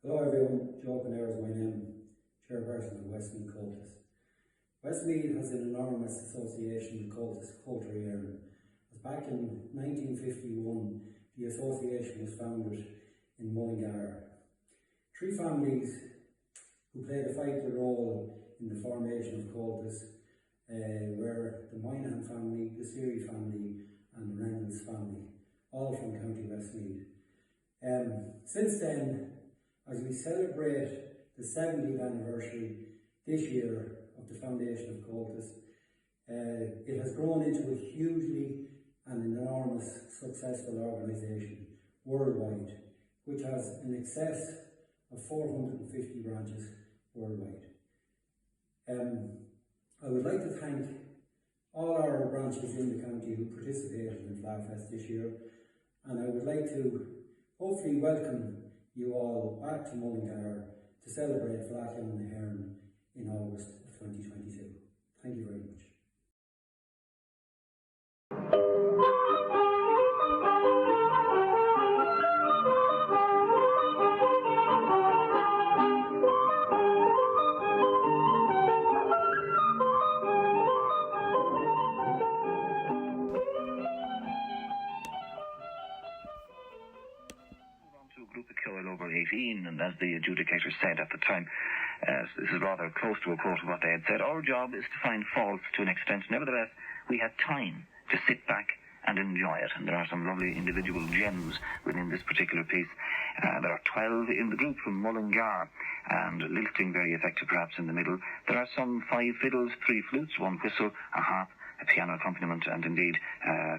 Hello everyone, Joe Panera is my name, chairperson of Westmeath Cultus. Westmeath has an enormous association with Cultus Culture Éireann. As back in 1951, the association was founded in Mullingar. Three families who played a vital role in the formation of Cultus were the Moynihan family, the Seary family and the Reynolds family, all from County Westmeath. Since then, as we celebrate the 70th anniversary this year of the foundation of Cultus, it has grown into a hugely and enormous successful organisation worldwide, which has in excess of 450 branches worldwide. I would like to thank all our branches in the county who participated in Flatfest this year, and I would like to hopefully welcome you all back to Mullingar to celebrate Fleadh Cheann na hÉireann in August of 2022. Thank you very much. To a group of Kyoil over 18, and as the adjudicator said at the time, this is rather close to a quote of what they had said, our job is to find faults to an extent. Nevertheless, we had time to sit back and enjoy it, and there are some lovely individual gems within this particular piece. There are 12 in the group from Mullingar, and lilting very effective perhaps in the middle. There are some 5 fiddles, 3 flutes, 1 whistle, a harp, a piano accompaniment, and indeed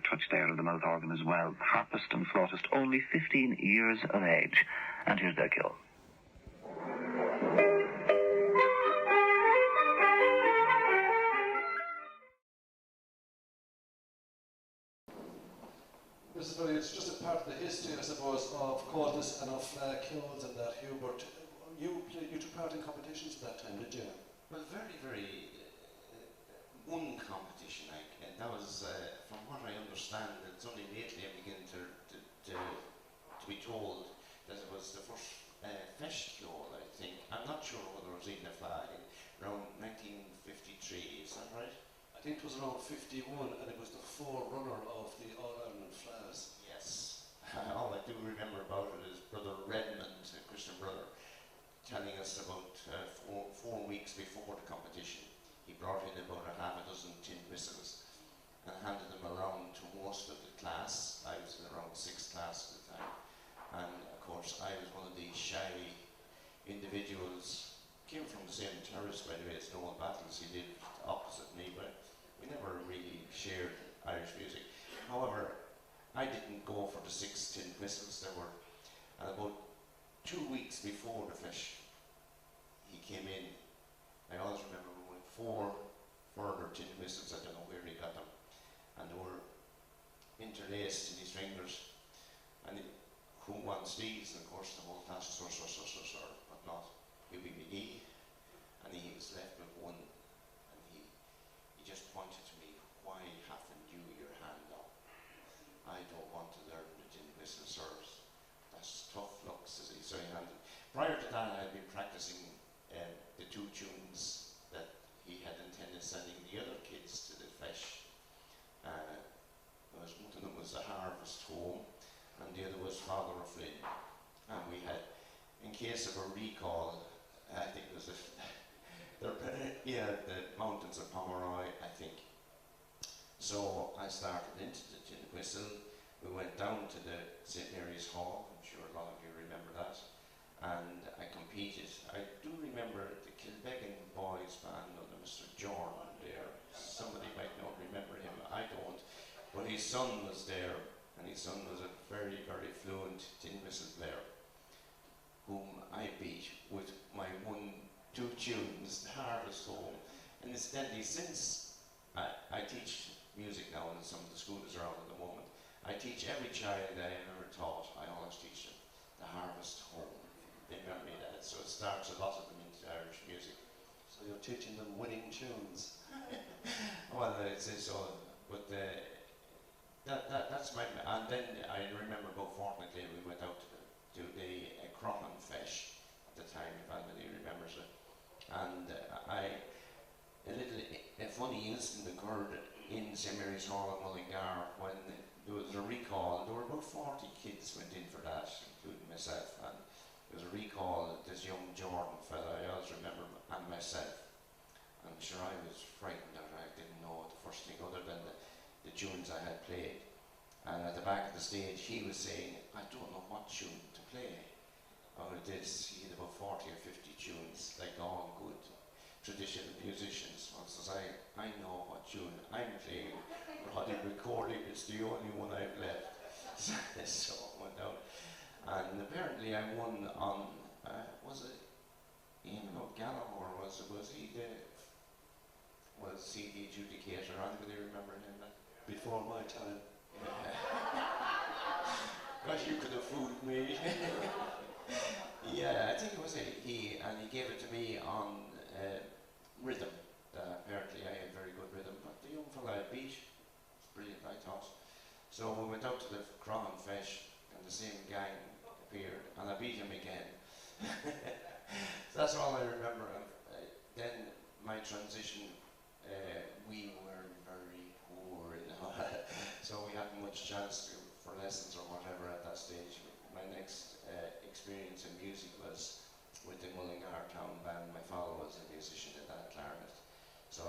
touch there of the mouth organ as well. Harpist and flautist, only 15 years of age. And here's their cue. It's just a part of the history, I suppose, of Cultus and of Kills and that. Hubert, you took part in competitions at that time, did you? Well, very one competition, that was, from what I understand, it's only lately I begin to be told that it was the first Feis Ceoil, I think. I'm not sure whether it was even a flag, around 1953, is that right? I think it was around 51, and it was the forerunner of the All-Ireland Flags. Yes. All I do remember about it is Brother Redmond, a Christian brother, telling us about 4 weeks before the competition. He brought in about a half a dozen tin whistles and handed them around to most of the class. I was in around 6th class at the time. And of course, I was one of the shy individuals. Came from the same terrace, by the way, as Noel Battles. He lived opposite me, but we never really shared Irish music. However, I didn't go for the 6 tin whistles. There were, and about 2 weeks before the Feis, he came in. I always remember we went 4 further tin whistles. I don't know where he got them, and they were interlaced in his fingers. And who wants these? And of course, the whole class was sir, but not. You be me, and he was left with one, and he just pointed to me, why haven't you your hand up? I don't want to learn the tin whistle, sirs. That's tough luck, says he. So he handed. Prior to that, I had been practicing the 2 tunes that he had intended sending the other kids to the Feis. One of them was The Harvest Home, and the other was Father of Flynn. And we had, in case of a recall, I think it was the Mountains of Pomeroy, I think. So I started into the tin whistle. We went down to the St. Mary's Hall. I'm sure a lot of you remember that. And I competed. I do remember the Kilbeggan Boys Band under Mr. Jordan there. Somebody might not remember him. I don't. But his son was there, and his son was a very fluent tin whistle player, whom I beat with my 2 tunes, The Harvest Home. And incidentally, since I teach music now in some of the schools around at the moment, I teach every child I ever taught, I always teach them The Harvest Home. They remember me that, so it starts a lot of them into Irish music. So you're teaching them winning tunes. Well, it's so, but that's my, and then I remember about fortnight later we went out to the Crumman Feis, time, if anybody remembers it. And a funny incident occurred in St Mary's Hall in Mullingar when there was a recall. There were about 40 kids went in for that, including myself, and there was a recall that this young Jordan fella, I always remember, and myself. And sure, I was frightened that I didn't know the first thing other than the tunes I had played. And at the back of the stage, he was saying, I don't know what tune to play. Out of this, he had about 40 or 50 tunes, like all good traditional musicians. Well, says I know what tune I'm playing. Roddy McCorley is the only one I've left. So I went out. And apparently I won on, was it Ian O'Gallagher, or was he the adjudicator? Anybody remember him? Before my time. Gosh, you could have fooled me. Yeah, I think it was he, and he gave it to me on rhythm. Apparently I had very good rhythm, but the young fella I beat, brilliant I thought. So we went out to the Crown Fesh, and the same gang appeared, and I beat him again. So that's all I remember. Then my transition, we were very poor, so we hadn't much chance for lessons or whatever at that stage. My next experience in music was with the Mullingar Town Band. My father was a musician in that, clarinet. So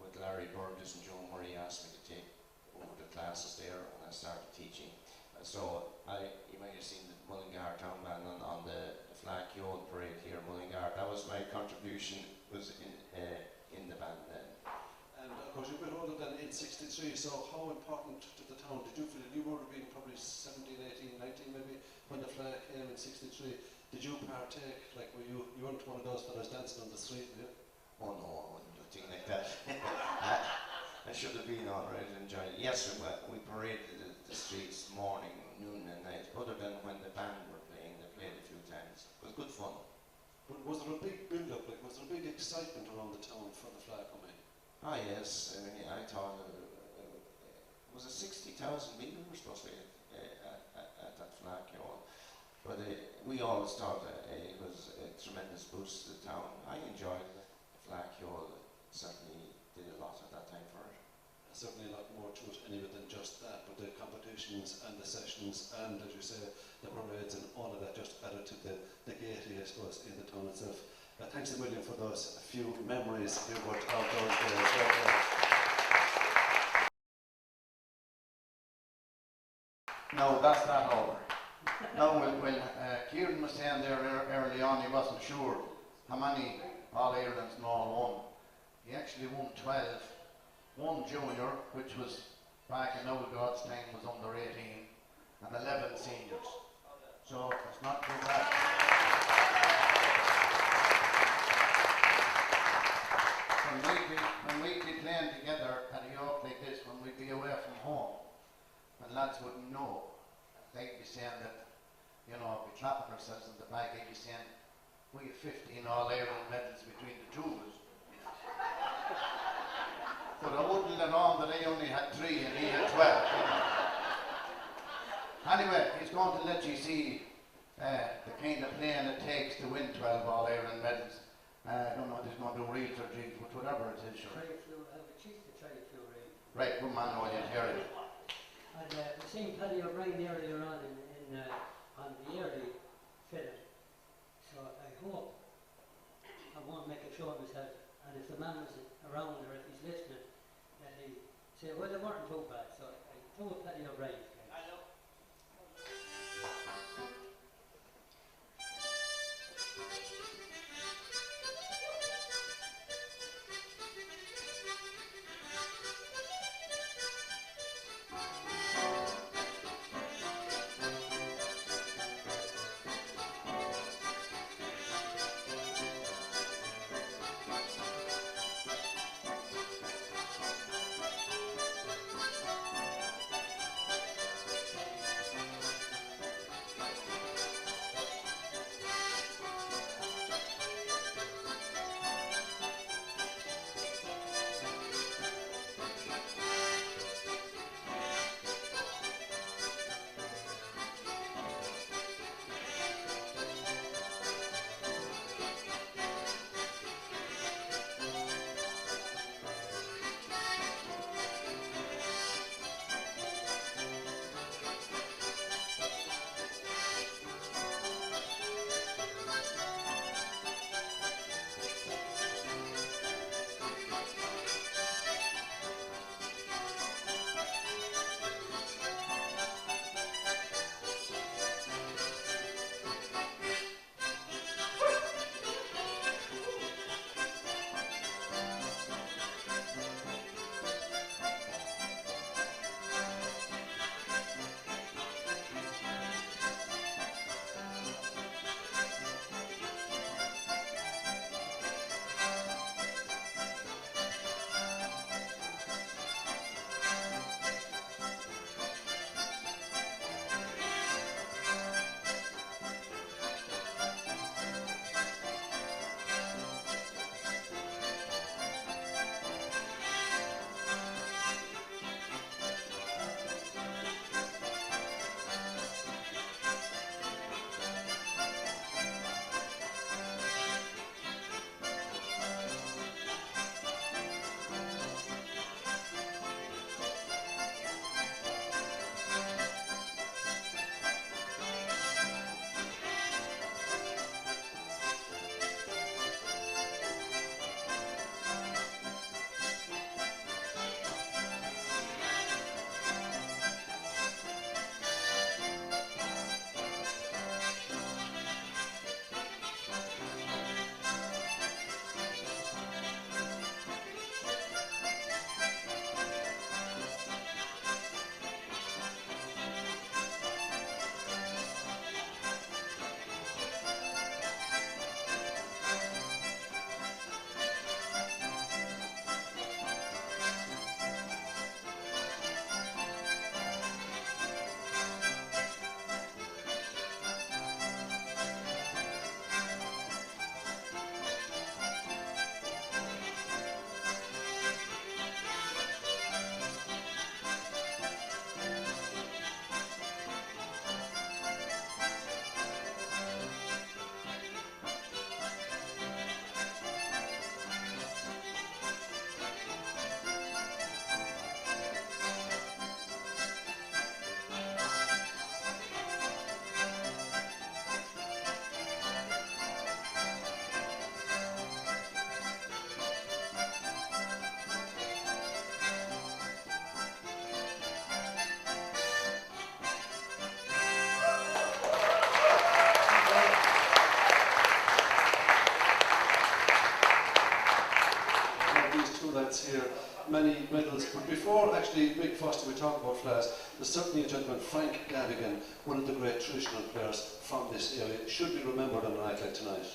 with Larry Burgess and Joe Murray asked me to take over the classes there, and I started teaching. So you might have seen the Mullingar Town Band on the Flag Youth Parade here in Mullingar. That was my contribution, was in the band then. And of course you've been older than in 63, so how important to the town did you feel? You would have been probably 17, 18, 19 maybe when the flag came in 63. Did you partake? Like, you weren't one of those fellas dancing on the street, were you? Oh no, I wouldn't do a thing like that. I should have been alright and enjoyed it. Yes, we paraded the streets morning, noon and night, other than when the band were playing. They played a few times. It was good fun. But was there a big build-up? Like, was there a big excitement around the town for the flag coming? Ah yes, I mean, I thought was it 60,000 people were supposed to be at that flag, you know. But we always thought it was a tremendous boost to the town. I enjoyed the flag, you know. Certainly did a lot at that time for it. Certainly a lot more to it anyway than just that, but the competitions and the sessions and, as you say, the parades and all of that just added to the gaiety, I suppose, in the town itself. Thanks a million for those few memories, Hubert, of those days. No, that's not over. No, when Kieran was saying there early on, he wasn't sure how many All-Irelands and all won. He actually won 12. One junior, which was back in old God's time, was under 18, and 11 seniors. So it's not too bad. When we'd be playing together at a York like this, when we'd be away from home, and lads wouldn't know, they'd be saying that, you know, be clapping ourselves in the back, they'd be saying, we have 15 All-Ireland medals between the two of us. But I wouldn't let on that I only had 3 and he had 12. You know. Anyway, he's going to let you see the kind of playing it takes to win 12 All-Ireland medals. I don't know if he's going to do reels or jigs, but whatever it is, sure. Try a few, have a cheek to try a few reels. Right, good man, no, you'll hear it. And we seen Paddy O'Brien earlier on on the early film. So I hope I won't make a show of myself, and if the man was around or if he's listening, that he say, well, they weren't too bad. So I told Paddy O'Brien. here, many medals. But before actually Mick Foster we talk about flags, there's certainly a gentleman, Frank Gavigan, one of the great traditional players from this area, should be remembered on a night like tonight.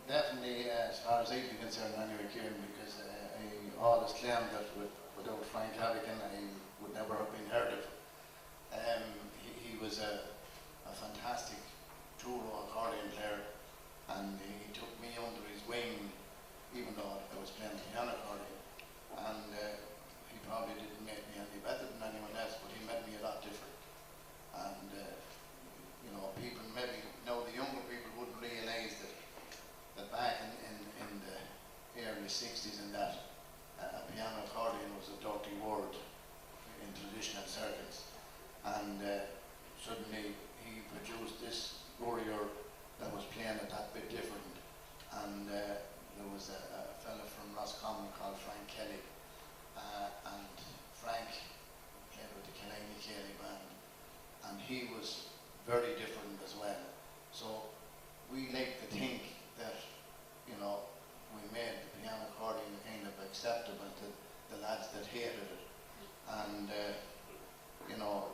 Definitely, as far as I'd be concerned anyway, Kieran, because I always claim that without Frank Gavigan I would never have been heard of. He was a fantastic two-row accordion player, and he took me under his wing, even though I was playing the piano accordion. And he probably didn't make me any better than anyone else, but he made me a lot different. And you know, people maybe now the younger people wouldn't realise that back in the early 60s and that a piano accordion was a dirty word in traditional circles, and suddenly he produced this warrior that was playing it that bit different. And there was a fella from Roscommon called Frank Kelly, and Frank played with the Killiney Kelly band, and he was very different as well. So we like to think that, you know, we made the piano accordion kind of acceptable to the lads that hated it. And, you know,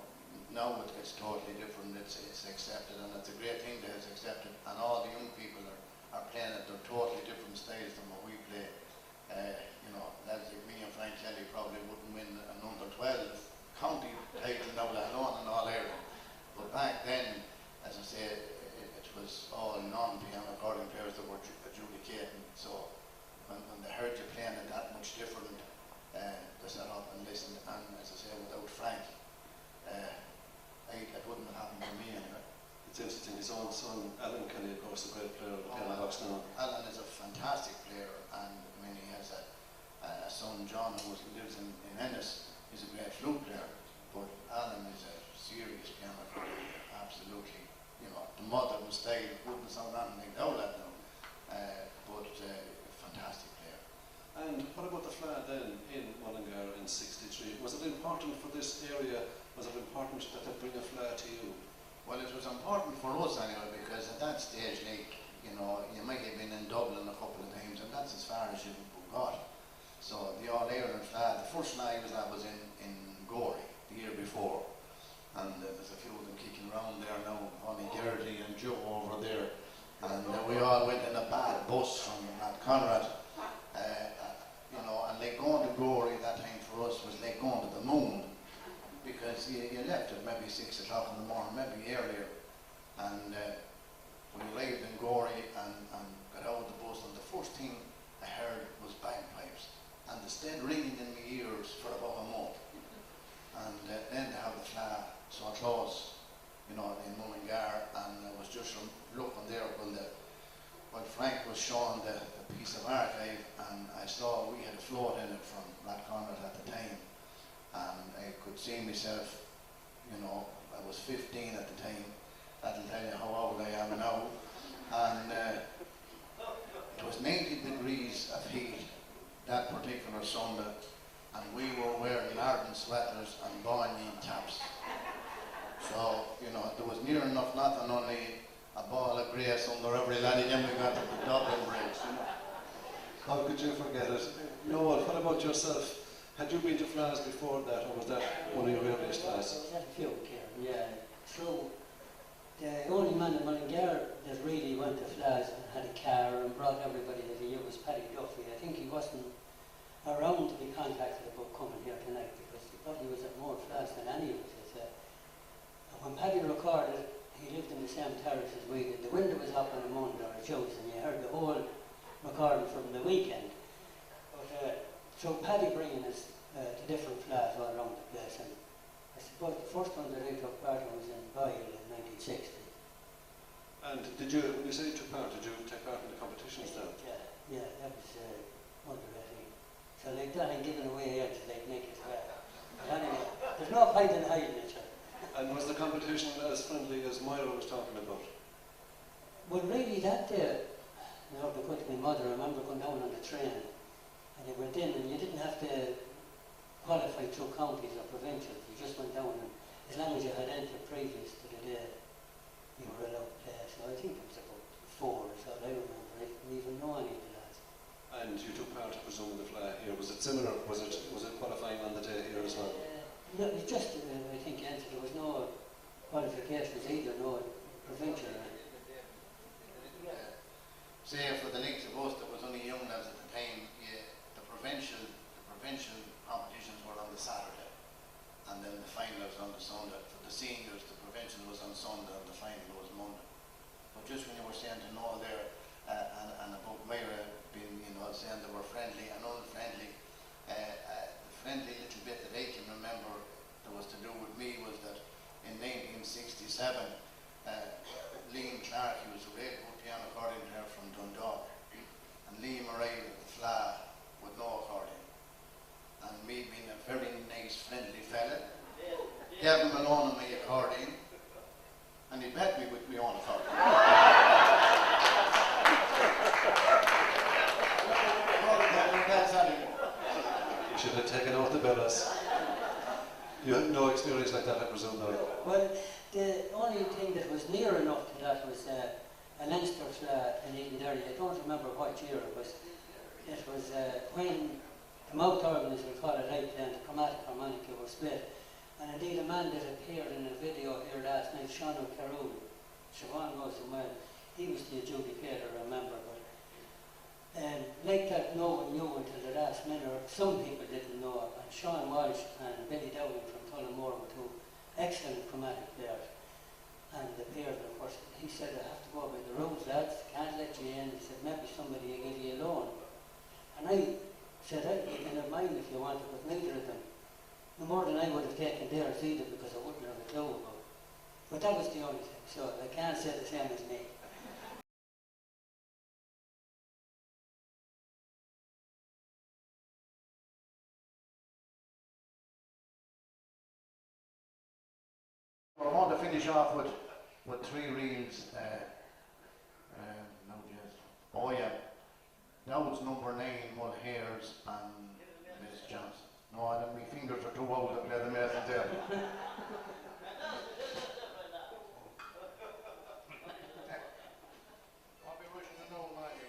now it's totally different, it's accepted, and it's a great thing that it's accepted. And all the young people are playing it, they're totally different styles than what we play. You know, lads like me and Frank Kelly probably wouldn't win an under 12 county title now, let alone in All Ireland. But back then, as I say, it was all non-piano accordion players that were adjudicating. So when they heard you playing it that much different, they sat up and listened. And as I say, without Frank, it wouldn't have happened to me anyway. It's interesting, his own son, Alan Kelly, of course, a great player of the piano box now. Alan is a fantastic player, and I mean, he has a son, John, who lives in Ennis. He's a great flute player, but Alan is a serious piano player, absolutely. You know, the modern style wouldn't sound anything like that now, but fantastic player. And what about the flag then in Mullingar in '63? Was it important for this area? Was it important that they bring a flag to you? Well, it was important for us anyway, because at that stage, like, you know, you might have been in Dublin a couple of times, and that's as far as you got. So the All Ireland flag, the first flag was in Gorey the year before, and there's a few of them kicking around there now, Bonnie Gertie and Joe over there, and we all went in a bad bus from Conrad, you know, and like going to Gorey that time for us was like going to the moon, because you left at maybe 6 o'clock in the morning, maybe earlier, and we arrived in Gorey and got out of the bus, and the first thing I heard was bagpipes, and they stayed ringing in my ears for about a month. And then they have the flag so close, you know, in Mullingar, and I was just looking there while Frank was showing the piece of archive, and I saw we had a float in it from Rathconrath at the time, and I could see myself, you know, I was 15 at the time. That'll tell you how old I am now. And it was 90 degrees of heat that particular Sunday, and we were wearing Arden sweaters and Boyne chaps. So, you know, there was near enough nothing, only a ball of grace under every laddie, then we got to the Dublin Bridge. How could you forget it? Noel, what about yourself? Had you been to Flags before that, or was that one of your earliest flags? I had a few, Kieran, yeah. So, the only man in Mullingar that really went to Flags and had a car and brought everybody that he knew was Paddy Duffy. I think he wasn't around to be contacted about coming here tonight, because he probably was at more Flags than any of us. When Paddy recorded, he lived in the same terrace as we did. The window was up on a Monday or a Tuesday, and you heard the whole recording from the weekend. But, so Paddy bringing us to different flags all around the place, and I suppose the first one that I took part in was in Boyle in 1960. And did you, when you say you took part, did you take part in the competitions then? Yeah, that was under 18. So like that I'm giving away eggs like naked crab. But anyway, there's no point in hiding it. And was the competition as friendly as Myra was talking about? Well, really that day, you know, because my mother, I remember going down on the train, and you went in, and you didn't have to qualify through counties or provincials. You just went down, and as long as you had entered previous to the day, you were allowed to play. So I think it was about 4, so I remember. I didn't even know any of the lads. And you took part, I presume, in the flag here. Was it similar case was either no provincial. Say for the likes of us that was only young lads at the time, the provincial competitions were on the Saturday, and then the final was on the Sunday. For the seniors, the provincial was on Sunday and the final was Monday. But just when you were saying to Noel there, and about Myra being, saying they were friendly and unfriendly, the friendly little bit that I can remember that was to do with me was that in 1967, Liam Clark, he was a very good piano accordion player from Dundalk, and Liam arrived at the Fleadh with no accordion, and me being a very nice friendly fella, gave him a loan of my accordion, and he bet me with my own accordion. You should have taken out the bellows. You had no experience like that, I presume, no? Well, the only thing that was near enough to that was a Leinster in Edenderry. I don't remember what year it was. It was when the mouth organ, as we call it out then, the chromatic harmonica were split. And indeed a man that appeared in a video here last night, Sean O'Carroll, Siobhan knows him well, he was the adjudicator, I remember. But like that, no one knew until the last minute, or some people didn't know. And Sean Walsh and Billy Dowling from Tullamore were two excellent chromatic players. And the players, of course, he said, I have to go by the rules, lads, can't let you in. He said, maybe somebody will give you a loan. And I said, you can have mine if you want it, but neither of them. No more than I would have taken theirs either, because I wouldn't have a clue about it. But that was the only thing, so I can't say the same as me. We're going to finish off with three reels. Oh yeah. Now it's number 9, Mull Hairs and Miss Johnson. No, my fingers are too old to play the mess there. I'll be wishing to know, mind you.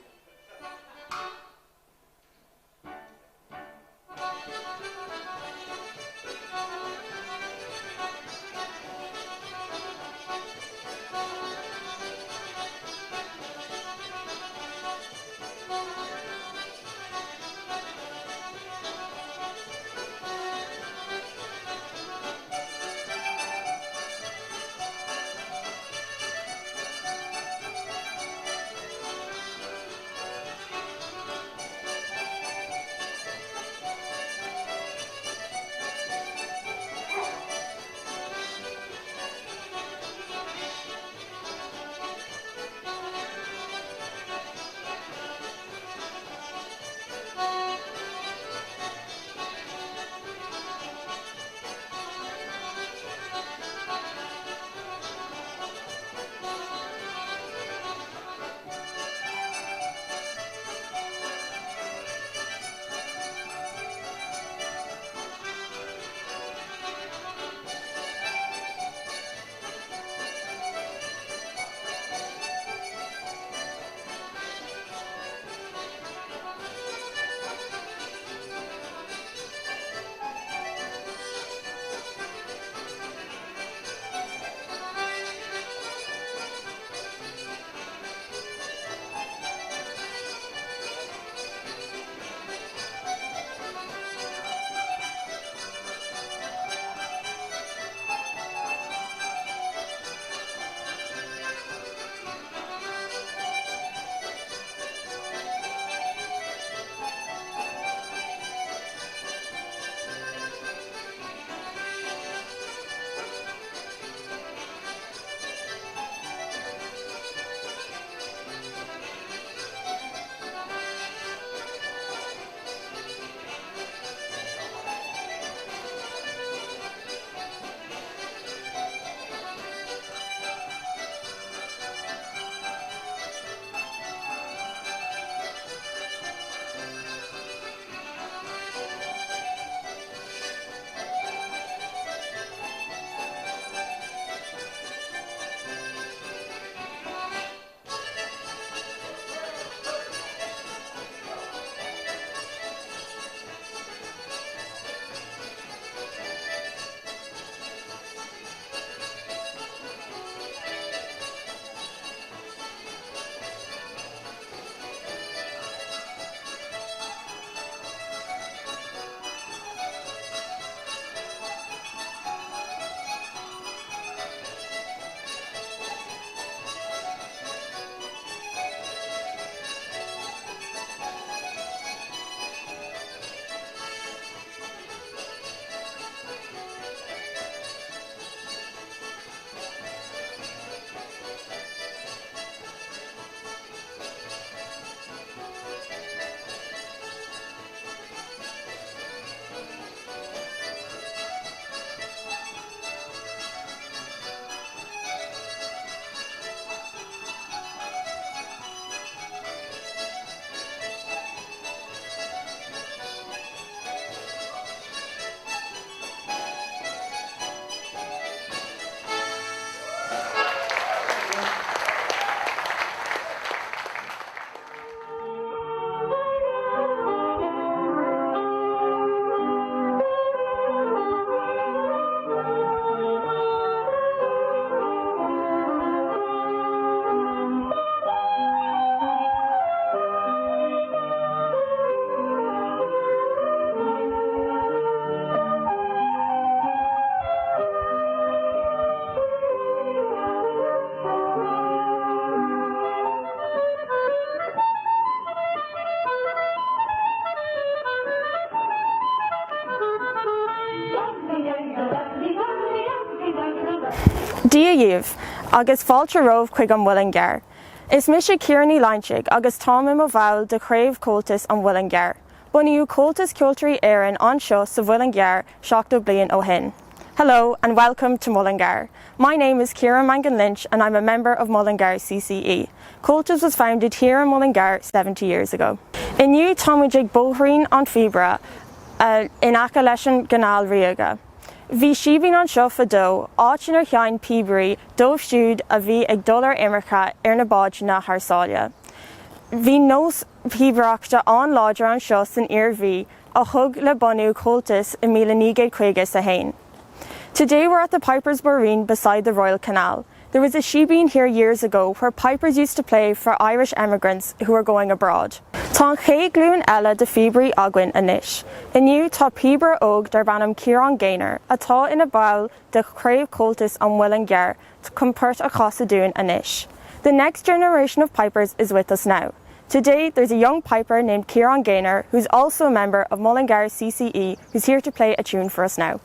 Díomh agus fáilte romh chuig an bhfuil an gcearr. Is mis sé Kieranny Leinchig agus táim mo bhail de chréibh comhaltas an bhfuil an gcearr. Bunaíodh comhaltas Ceoltarí Éireann anseo sa bhfuil an gcearr 7 bliain ó shin. Hello and welcome to Mullingar. My name is Kieran Mangan Lynch and I'm a member of Mullingar CCE. Comhaltas was founded here in Mullingar 70 years ago. In new Tomujig Bohrin on Fibra in Akaleshan Ganal Riaga. Bhí sibhín an seo fadó, áitinar cheann pibrí, dómh siúd a bhí ag dul ar imircha ar na báid na Harsáile. Bhí nós pibraachta an láidir an seo san iarmhí a thug le bunú comhaltas in 1950 a hain. Today we're at the Pipers Boreen beside the Royal Canal. There was a shebeen here years ago where pipers used to play for Irish emigrants who were going abroad. Tá ché glún eile de fibrí aguain anish. Iniu tá pibra og dar banam Ciarán Gaynor, atá ina bail de chréibh comhaltas an bhfuil an gcearr to compert a Chasadún anish. The next generation of pipers is with us now. Today there's a young piper named Ciarán Gaynor who's also a member of Mullingar CCE who's here to play a tune for us now.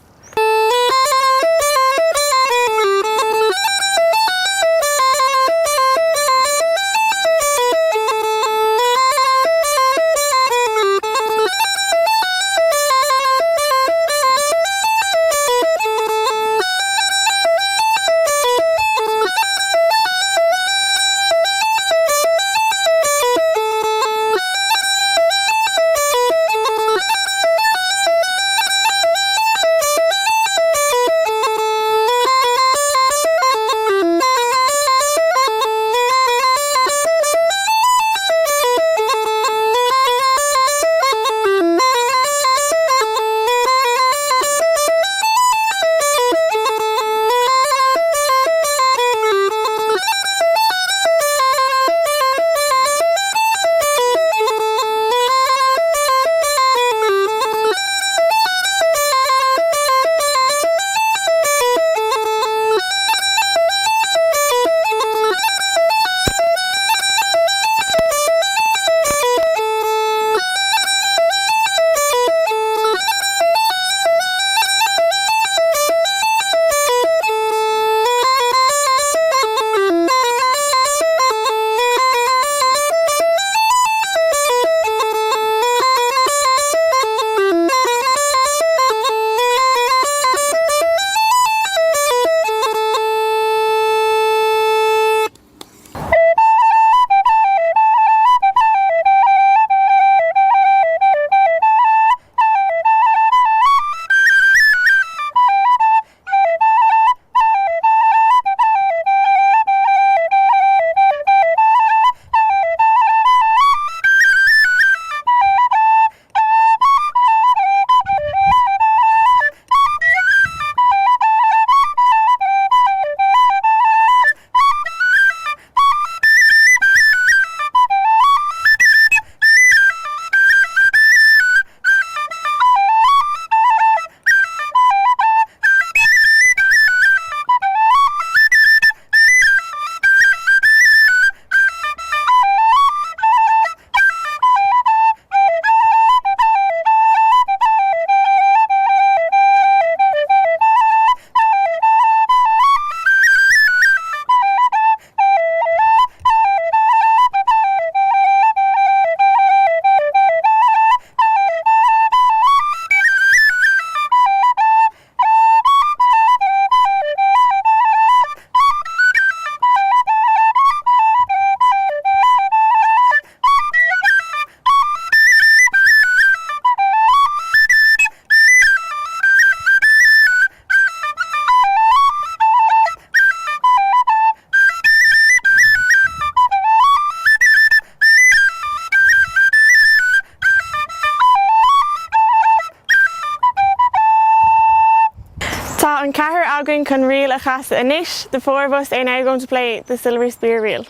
An chathair againn chun rial a chasa anois. The four of us are now going to play the Silver Spear Reel.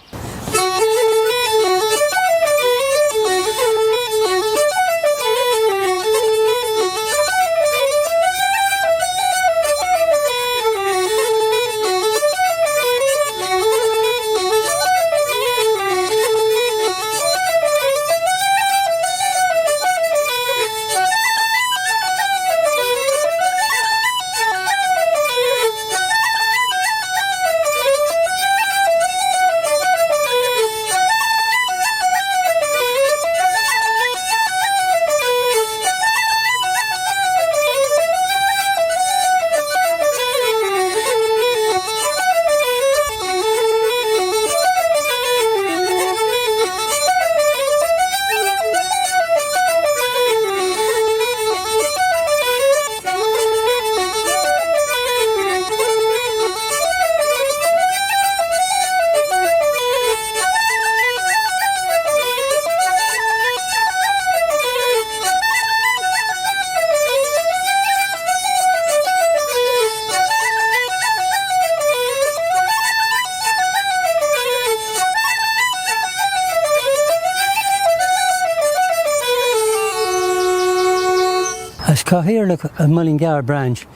Cathaoirleach Mullingar branch,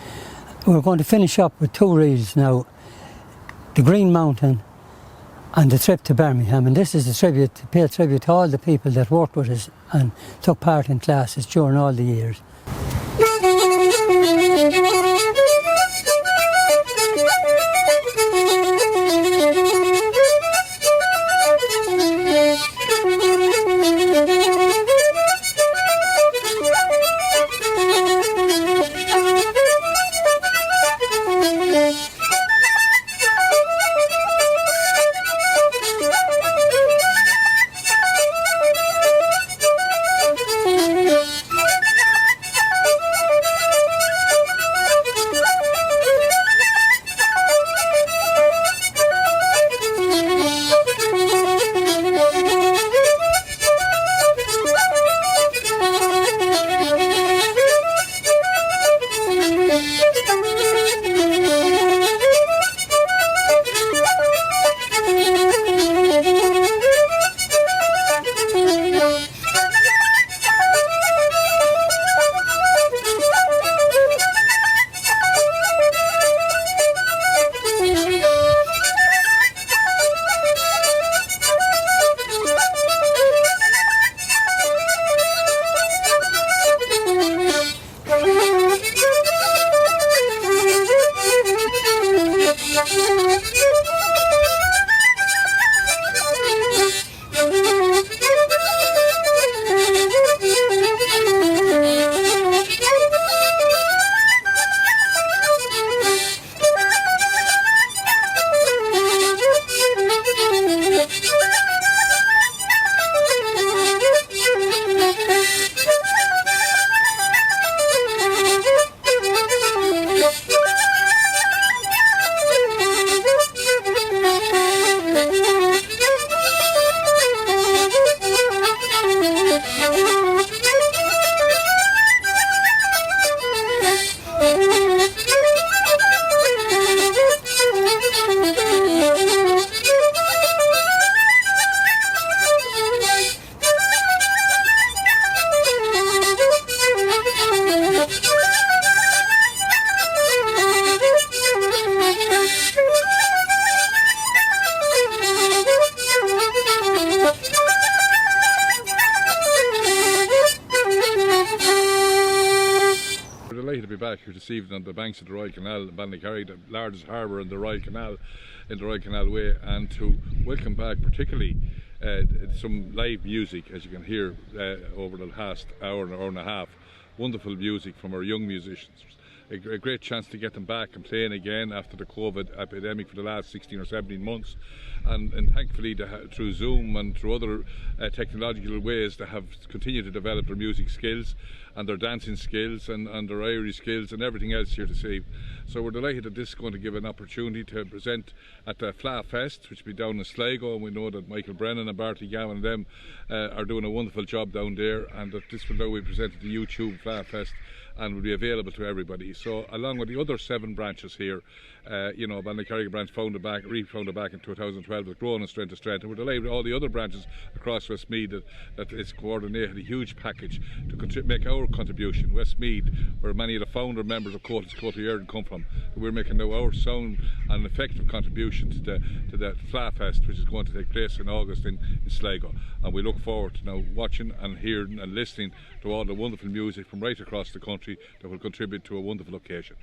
we're going to finish up with 2 reels now, the Green Mountain and the trip to Birmingham. And this is a tribute, to pay a tribute to all the people that worked with us and took part in classes during all the years. Here this evening on the banks of the Royal Canal in Ballycarrig, the largest harbour in the Royal Canal, in the Royal Canal Way, and to welcome back particularly some live music, as you can hear over the last hour and a half. Wonderful music from our young musicians. A great chance to get them back and playing again after the COVID epidemic for the last 16 or 17 months. And thankfully through Zoom and through other technological ways they have continued to develop their music skills and their dancing skills and their Irish skills and everything else here this evening. So we're delighted that this is going to give an opportunity to present at the Fleadh Fest, which will be down in Sligo, and we know that Michael Brennan and Barty Gavin and them are doing a wonderful job down there, and that this will now be presented to YouTube Fleadh Fest and will be available to everybody. So along with the other 7 branches here, you know, Ballycarrig branch refounded back in 2012, with growing in strength to strength, and we're delighted with all the other branches across Westmeath that it's coordinated a huge package to make our contribution. Westmeath, where many of the founder members of Cultus Éireann come from, we're making now our sound and effective contribution to the Fleadh Fest, which is going to take place in August in Sligo. And we look forward to now watching and hearing and listening to all the wonderful music from right across the country that will contribute to a wonderful occasion.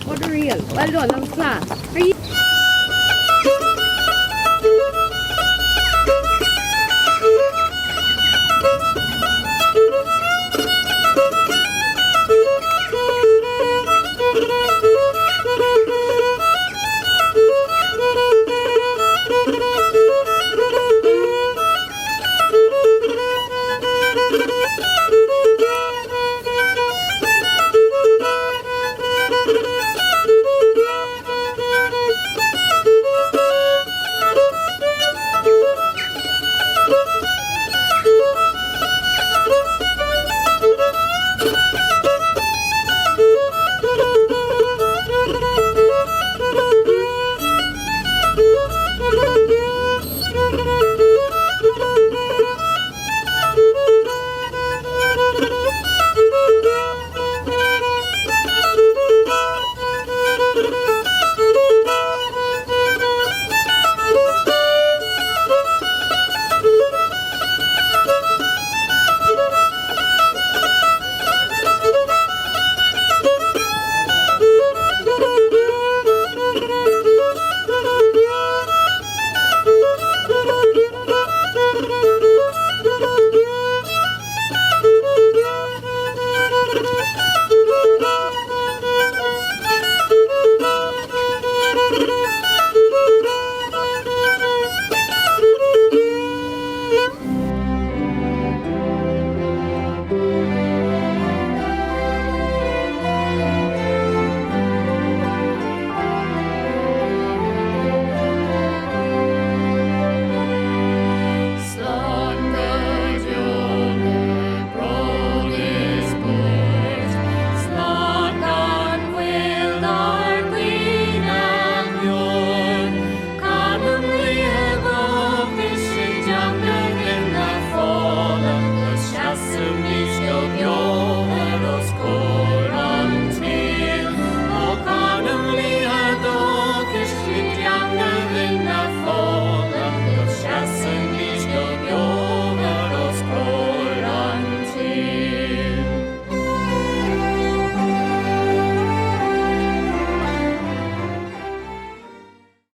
What a reel. Well done, that was class. Are you